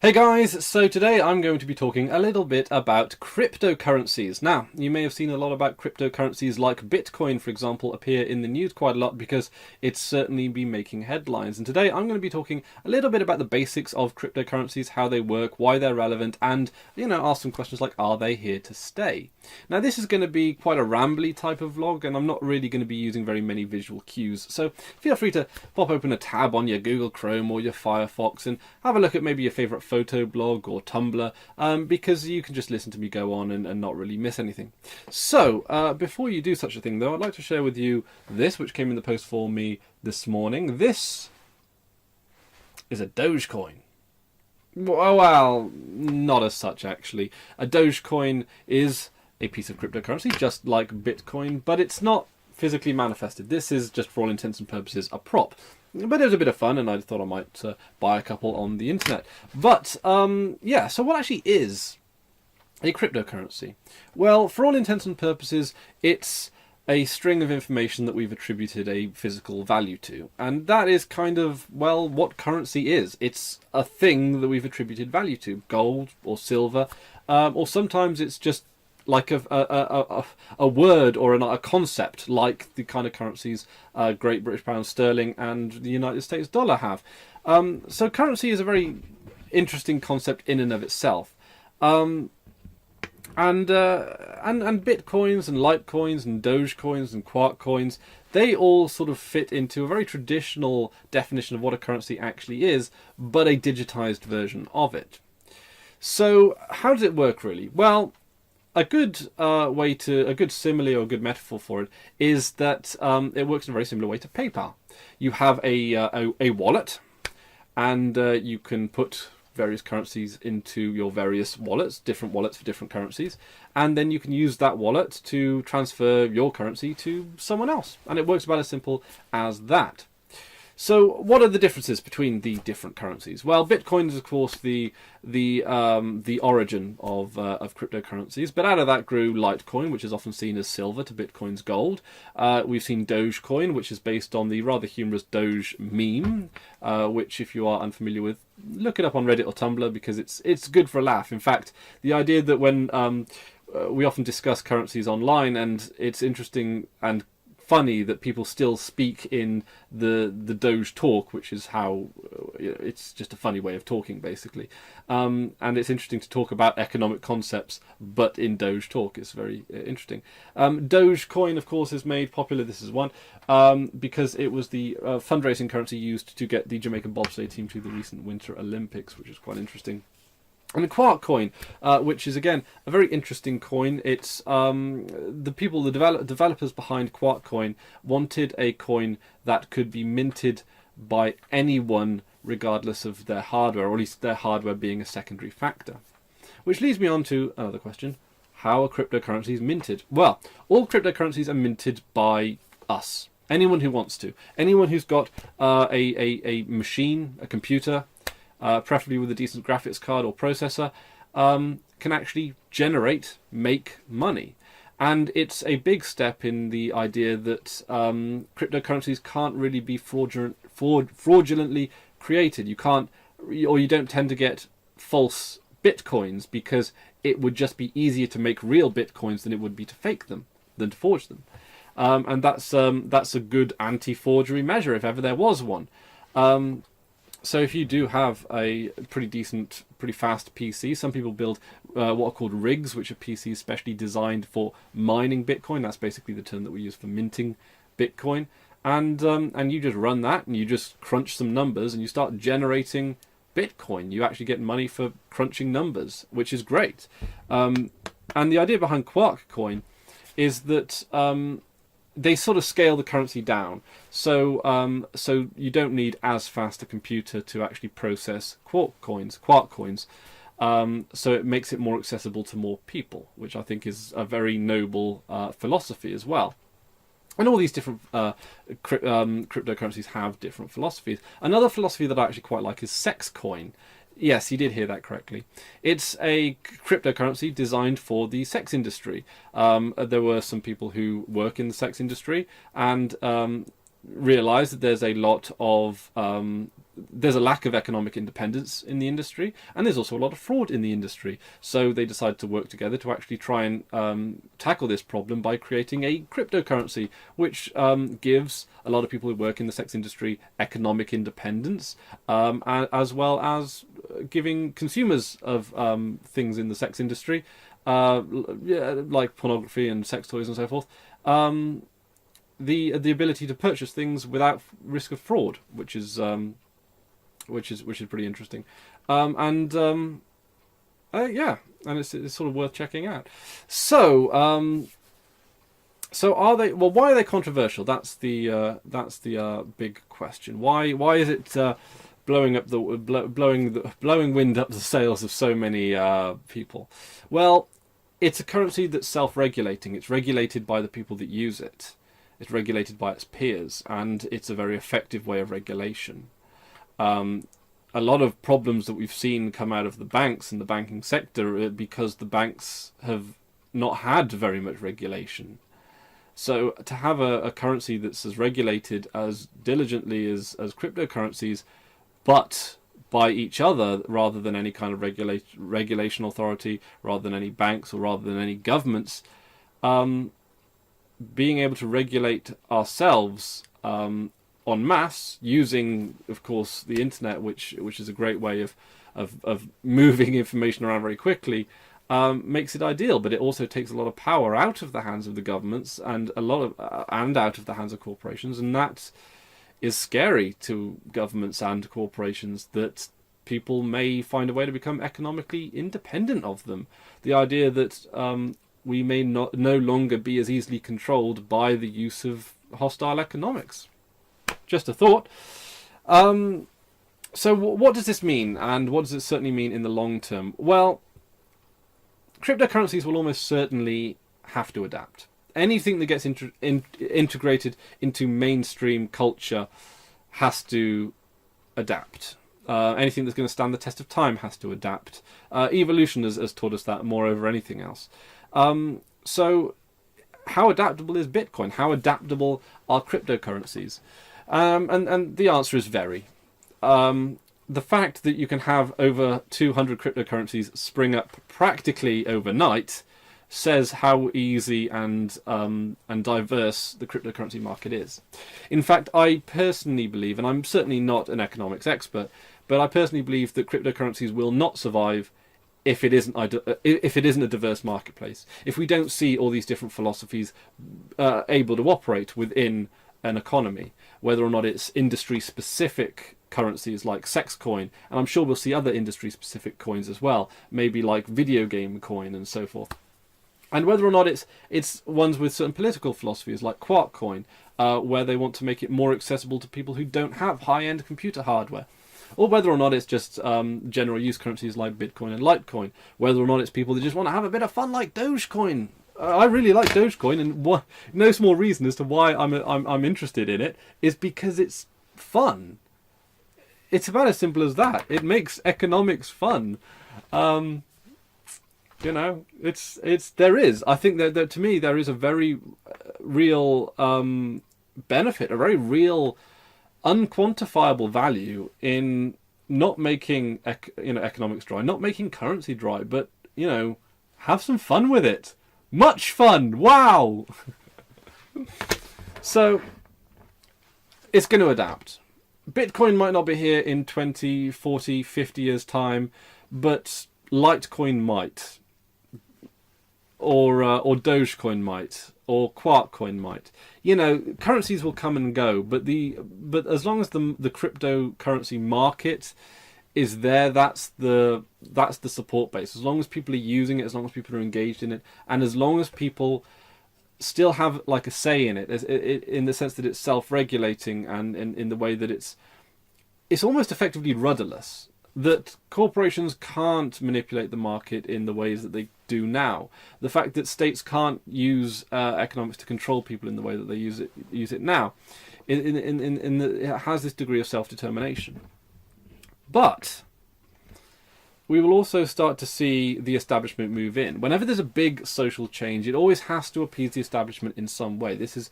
Hey guys, so today I'm going to be talking a little bit about cryptocurrencies. Now, you may have seen a lot about cryptocurrencies like Bitcoin, for example, appear in the news quite a lot because it's certainly been making headlines. And today I'm going to be talking a little bit about the basics of cryptocurrencies, how they work, why they're relevant, and, ask some questions like, are they here to stay? Now, this is going to be quite a rambly type of vlog, and I'm not really going to be using very many visual cues. So feel free to pop open a tab on your Google Chrome or your Firefox and have a look at maybe your favorite photo blog or Tumblr, because you can just listen to me go on and not really miss anything. So before you do such a thing, though, I'd like to share with you this, which came in the post for me this morning. This is a Dogecoin. Well, not as such, actually. A Dogecoin is a piece of cryptocurrency, just like Bitcoin, but it's not physically manifested. This is just, for all intents and purposes, a prop. But it was a bit of fun, and I thought I might buy a couple on the internet. But, so what actually is a cryptocurrency? Well, for all intents and purposes, it's a string of information that we've attributed a physical value to. And that is kind of, well, what currency is. It's a thing that we've attributed value to. Gold or silver, or sometimes it's just like a word or a concept, like the kind of currencies Great British Pound Sterling and the United States dollar have. So currency is a very interesting concept in and of itself. And bitcoins and litecoins and dogecoins and quark coins, they all sort of fit into a very traditional definition of what a currency actually is, but a digitized version of it. So how does it work really? Well, a good simile or a good metaphor for it is that it works in a very similar way to PayPal. You have a wallet, and you can put various currencies into your various wallets, different wallets for different currencies, and then you can use that wallet to transfer your currency to someone else. And it works about as simple as that. So what are the differences between the different currencies? Well, Bitcoin is, of course, the origin of cryptocurrencies, but out of that grew Litecoin, which is often seen as silver to Bitcoin's gold. We've seen Dogecoin, which is based on the rather humorous Doge meme, which, if you are unfamiliar with, look it up on Reddit or Tumblr, because it's good for a laugh. In fact, the idea that when we often discuss currencies online, and it's interesting and funny that people still speak in the Doge talk, which is how it's just a funny way of talking, basically. And it's interesting to talk about economic concepts, but in Doge talk. It's very interesting. Dogecoin, of course, is made popular. This is one because it was the fundraising currency used to get the Jamaican bobsleigh team to the recent Winter Olympics, which is quite interesting. And the quark coin, which is, again, a very interesting coin. It's the developers behind quark coin wanted a coin that could be minted by anyone regardless of their hardware, or at least their hardware being a secondary factor. Which leads me on to another question. How are cryptocurrencies minted? Well, all cryptocurrencies are minted by us. Anyone who wants to. Anyone who's got a machine, a computer, preferably with a decent graphics card or processor, can actually make money. And it's a big step in the idea that cryptocurrencies can't really be fraudulently created. You can't, or you don't tend to get false bitcoins, because it would just be easier to make real bitcoins than it would be to fake them, than to forge them. And that's a good anti-forgery measure, if ever there was one. So if you do have a pretty decent, pretty fast PC, some people build what are called rigs, which are PCs specially designed for mining Bitcoin. That's basically the term that we use for minting Bitcoin. And you just run that, and you just crunch some numbers, and you start generating Bitcoin. You actually get money for crunching numbers, which is great. And the idea behind quark coin is that they sort of scale the currency down, so you don't need as fast a computer to actually process quark coins. So it makes it more accessible to more people, which I think is a very noble philosophy as well. And all these different cryptocurrencies have different philosophies. Another philosophy that I actually quite like is sex coin. Yes, you did hear that correctly. It's a cryptocurrency designed for the sex industry. There were some people who work in the sex industry and realised that there's a lot of there's a lack of economic independence in the industry, and there's also a lot of fraud in the industry. So they decided to work together to actually try and tackle this problem by creating a cryptocurrency, which gives a lot of people who work in the sex industry economic independence, as well as giving consumers of things in the sex industry, like pornography and sex toys and so forth, the ability to purchase things without risk of fraud, which is pretty interesting, and it's sort of worth checking out. So are they? Well, why are they controversial? That's the big question. Why is it blowing wind up the sails of so many people? Well, it's a currency that's self-regulating. It's regulated by the people that use it. It's regulated by its peers, and it's a very effective way of regulation. A lot of problems that we've seen come out of the banks and the banking sector are because the banks have not had very much regulation. So to have a currency that's as regulated as diligently as cryptocurrencies, but by each other rather than any kind of regulation authority, rather than any banks or rather than any governments, being able to regulate ourselves en masse using, of course, the internet, which is a great way of moving information around very quickly, makes it ideal. But it also takes a lot of power out of the hands of the governments and and out of the hands of corporations, and that is scary to governments and corporations, that people may find a way to become economically independent of them. The idea that we may no longer be as easily controlled by the use of hostile economics. Just a thought. So what does this mean, and what does it certainly mean in the long term? Well, cryptocurrencies will almost certainly have to adapt. Anything that gets integrated into mainstream culture has to adapt. Anything that's going to stand the test of time has to adapt. Evolution has taught us that more over anything else. So how adaptable is Bitcoin? How adaptable are cryptocurrencies? And the answer is very. The fact that you can have over 200 cryptocurrencies spring up practically overnight says how easy and diverse the cryptocurrency market is. In fact, I personally believe, and I'm certainly not an economics expert, but I personally believe that cryptocurrencies will not survive if it isn't a diverse marketplace. If we don't see all these different philosophies able to operate within an economy, whether or not it's industry-specific currencies like sex coin, and I'm sure we'll see other industry-specific coins as well, maybe like video game coin and so forth. And whether or not it's ones with certain political philosophies like Quark coin, where they want to make it more accessible to people who don't have high-end computer hardware. Or whether or not it's just general use currencies like Bitcoin and Litecoin. Whether or not it's people that just want to have a bit of fun like Dogecoin. I really like Dogecoin, and no small reason as to why I'm interested in it is because it's fun. It's about as simple as that. It makes economics fun. There is. I think that to me there is a very real benefit, a very real unquantifiable value in not making economics dry, not making currency dry, but have some fun with it. Much fun! Wow! So it's going to adapt. Bitcoin might not be here in 20, 40, 50 years' time, but Litecoin might. Or Dogecoin might, or Quark coin might. Currencies will come and go, but as long as the cryptocurrency market is there, that's the support base. As long as people are using it, as long as people are engaged in it, and as long as people still have like a say in it, in the sense that it's self-regulating, and in the way that it's almost effectively rudderless. That corporations can't manipulate the market in the ways that they do now. The fact that states can't use economics to control people in the way that they use it now, it has this degree of self-determination. But we will also start to see the establishment move in. Whenever there's a big social change, it always has to appease the establishment in some way. This has